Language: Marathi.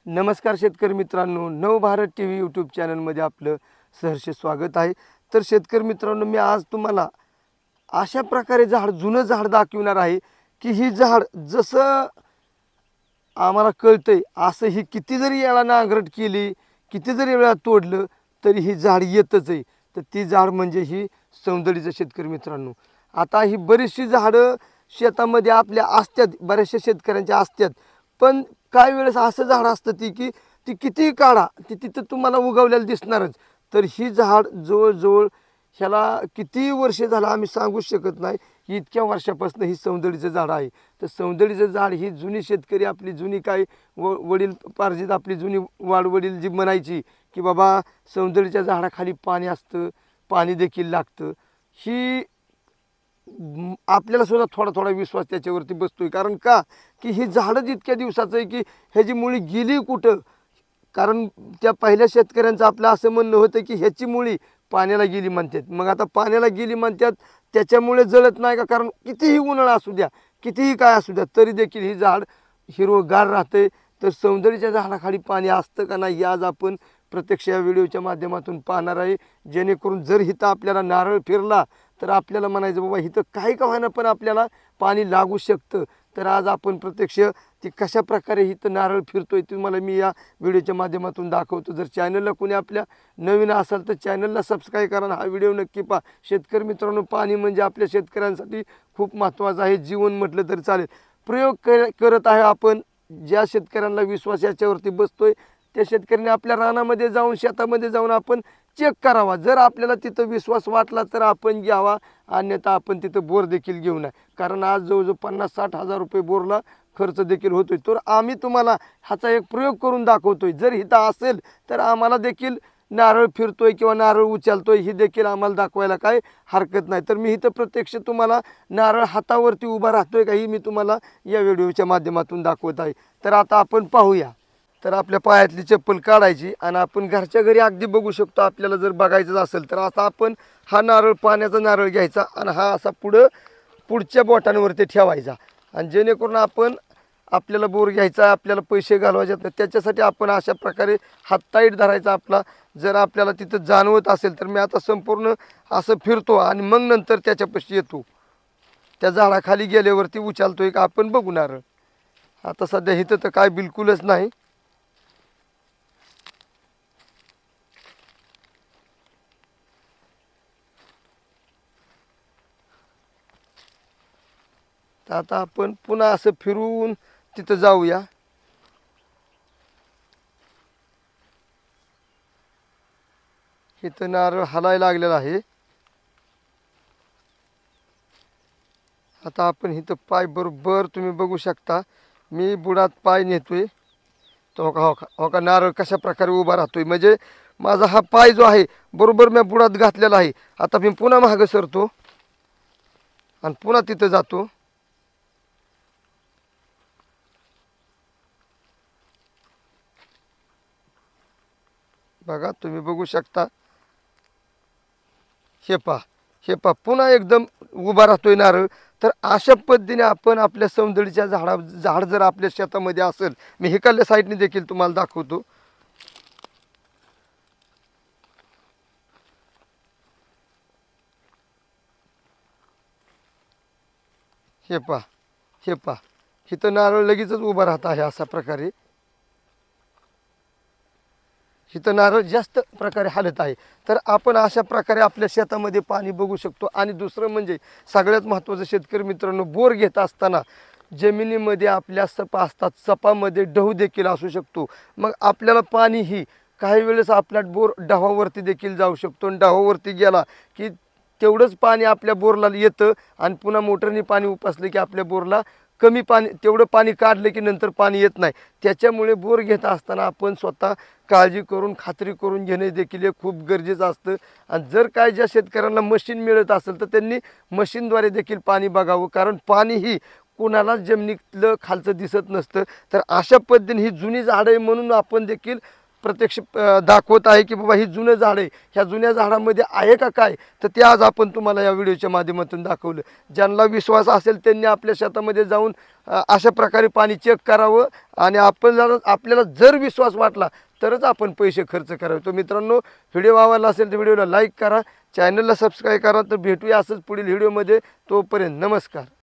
नमस्कार शेतकरी मित्रांनो, नवभारत टीव्ही यूट्यूब चॅनलमध्ये आपलं सहर्ष स्वागत आहे। तर शेतकरी मित्रांनो, मी आज तुम्हाला अशा प्रकारे जुनं झाड दाखवणार आहे की ही झाड जसं आम्हाला कळतंय असं ही किती जरी वेळा नांगरट केली, किती जरी वेळा तोडलं तरी ही झाड येतच आहे। तर ती झाड म्हणजे ही सौंदळीचं शेतकरी मित्रांनो। आता ही बरीचशी झाडं शेतामध्ये आपल्या असतात, बऱ्याचशा शेतकऱ्यांच्या असतात, पण काही वेळेस असं झाड असतं की ती कितीही काढा ती तिथं तुम्हाला उगवलेलं दिसणारच। तर ही झाड जवळजवळ ह्याला किती वर्ष झालं आम्ही सांगू शकत नाही, इतक्या वर्षापासून ही सौंदळीचं झाड आहे। तर सौंदळीचं झाड ही जुनी शेतकरी आपली जुनी काय वडील पार्जित आपली जुनी वाडवडील जी म्हणायची की बाबा सौंदळीच्या झाडाखाली पाणी असतं, पाणी देखील लागतं, ही आपल्याला सुद्धा थोडा थोडा विश्वास त्याच्यावरती बसतोय। कारण का की ही झाडं जितक्या दिवसाचं आहे की ह्याची मुळी गेली कुठं, कारण त्या पहिल्या शेतकऱ्यांचं आपलं असं म्हणणं होतं की ह्याची मुळी पाण्याला गेली म्हणतात। मग आता पाण्याला गेली म्हणतात त्याच्यामुळे जळत नाही का, कारण कितीही उन्हाळा असू द्या, कितीही काय असू द्या, तरी देखील ही झाड हिरवगार राहते। तर सौंदळीच्या झाडाखाली पाणी असतं का नाही आज आपण प्रत्यक्ष या व्हिडिओच्या माध्यमातून पाहणार आहे, जेणेकरून जर हिथं आपल्याला नारळ फिरला तर आपल्याला म्हणायचं बाबा हिथं काही का होईना पण आपल्याला पाणी लागू शकतं। तर आज आपण प्रत्यक्ष ती कशा प्रकारे हिथं नारळ फिरतोय तुम्हाला मी या व्हिडिओच्या माध्यमातून दाखवतो। जर चॅनलला कोणी आपल्या नवीन असाल तर चॅनलला सबस्क्राईब करा, हा व्हिडिओ नक्की पहा। शेतकरी मित्रांनो, पाणी म्हणजे आपल्या शेतकऱ्यांसाठी खूप महत्त्वाचं आहे, जीवन म्हटलं तरी चालेल। प्रयोग करत आहे आपण, ज्या शेतकऱ्यांना विश्वास याच्यावरती बसतोय त्या शेतकऱ्यांनी आपल्या रानामध्ये जाऊन शेतामध्ये जाऊन आपण चेक करावा। जर आपल्याला तिथं विश्वास वाटला तर आपण घ्यावा, अन्यथा आपण तिथं बोर देखील घेऊ नये। कारण आज जवळजवळ 50-60 हजार रुपये बोरला खर्च देखील होतोय। तर आम्ही तुम्हाला ह्याचा एक प्रयोग करून दाखवतोय। जर इथं असेल तर आम्हाला देखील नारळ फिरतोय किंवा नारळ उचलतोय ही देखील आम्हाला दाखवायला काय हरकत नाही। तर मी इथं प्रत्यक्ष तुम्हाला नारळ हातावरती उभा राहतोय का ही मी तुम्हाला या व्हिडिओच्या माध्यमातून दाखवत आहे। तर आता आपण पाहूया। तर आपल्या पायातली चप्पल काढायची आणि आपण घरच्या घरी अगदी बघू शकतो। आपल्याला जर बघायचं असेल तर आता आपण हा नारळ, पाण्याचा नारळ घ्यायचा आणि हा असा पुढच्या बोटांवरती ठेवायचा, आणि जेणेकरून आपण आपल्याला बोर घ्यायचा, आपल्याला पैसे घालवायचे आहेत त्याच्यासाठी आपण अशा प्रकारे हात टाईट धरायचा आपला। जर आपल्याला तिथं जाणवत असेल तर मी आता संपूर्ण असं फिरतो आणि मग नंतर त्याच्यापाशी येतो, त्या झाडाखाली गेल्यावरती उचलतोय का आपण बघू नारळ। आता सध्या इथं तर काय बिलकुलच नाही। तर आता आपण पुन्हा असं फिरून तिथं जाऊया। इथं नारळ हलायला लागलेला आहे। आता आपण इथं पाय बरोबर तुम्ही बघू शकता, मी बुडात पाय नेतोय तो हो का नारळ कशा प्रकारे उभा राहतोय, म्हणजे माझा हा पाय जो आहे बरोबर मी बुडात घातलेला आहे। आता मी पुन्हा मागं सरतो आणि पुन्हा तिथं जातो। बघा तुम्ही बघू शकता, हे पहा पुन्हा एकदम उभा राहतोय नारळ। तर अशा पद्धतीने आपण आपल्या सौंदळीच्या झाड जर आपल्या शेतामध्ये असेल, मी हिकडल्या साईडने देखील तुम्हाला दाखवतो। हे पहा इथं नारळ लगेचच उभा राहत आहे अशा प्रकारे। इथं नारळ जास्त प्रकारे हालत आहे। तर आपण अशा प्रकारे आपल्या शेतामध्ये पाणी बघू शकतो। आणि दुसरं म्हणजे सगळ्यात महत्त्वाचं शेतकरी मित्रांनो, बोर घेत असताना जमिनीमध्ये आपल्या सपा असतात, सपामध्ये डहू देखील असू शकतो। मग आपल्याला पाणी ही काही वेळेस आपला बोर डहावावरती देखील जाऊ शकतो, आणि डहावावरती गेला की तेवढंच पाणी आपल्या बोरला येतं आणि पुन्हा मोटरने पाणी उपसलं की आपल्या बोरला कमी पाणी, तेवढं पाणी काढलं की नंतर पाणी येत नाही। त्याच्यामुळे बोर घेत असताना आपण स्वतः काळजी करून खात्री करून घेणे देखील हे खूप गरजेचं असतं। आणि जर काय ज्या शेतकऱ्यांना मशीन मिळत असेल तर त्यांनी मशीनद्वारे देखील पाणी बघावं, कारण पाणी ही कोणाला जमिनीतलं खालचं दिसत नसतं। तर अशा पद्धतीने ही जुनी झाडं आहे म्हणून आपण देखील प्रत्यक्ष दाखवत आहे की बाबा ही जुनं झाड आहे, ह्या जुन्या झाडामध्ये आहे का काय, तर ते आज आपण तुम्हाला या व्हिडिओच्या माध्यमातून दाखवलं. ज्यांना विश्वास असेल त्यांनी आपल्या शेतामध्ये जाऊन अशा प्रकारे पाणी चेक करावं आणि आपल्याला जर विश्वास वाटला तरच आपण पैसे खर्च करावे. तर मित्रांनो, व्हिडिओ आवडला असेल तर व्हिडिओला लाईक करा, चॅनलला सबस्क्राईब करा. तर भेटूया असंच पुढील व्हिडिओमध्ये. तोपर्यंत नमस्कार.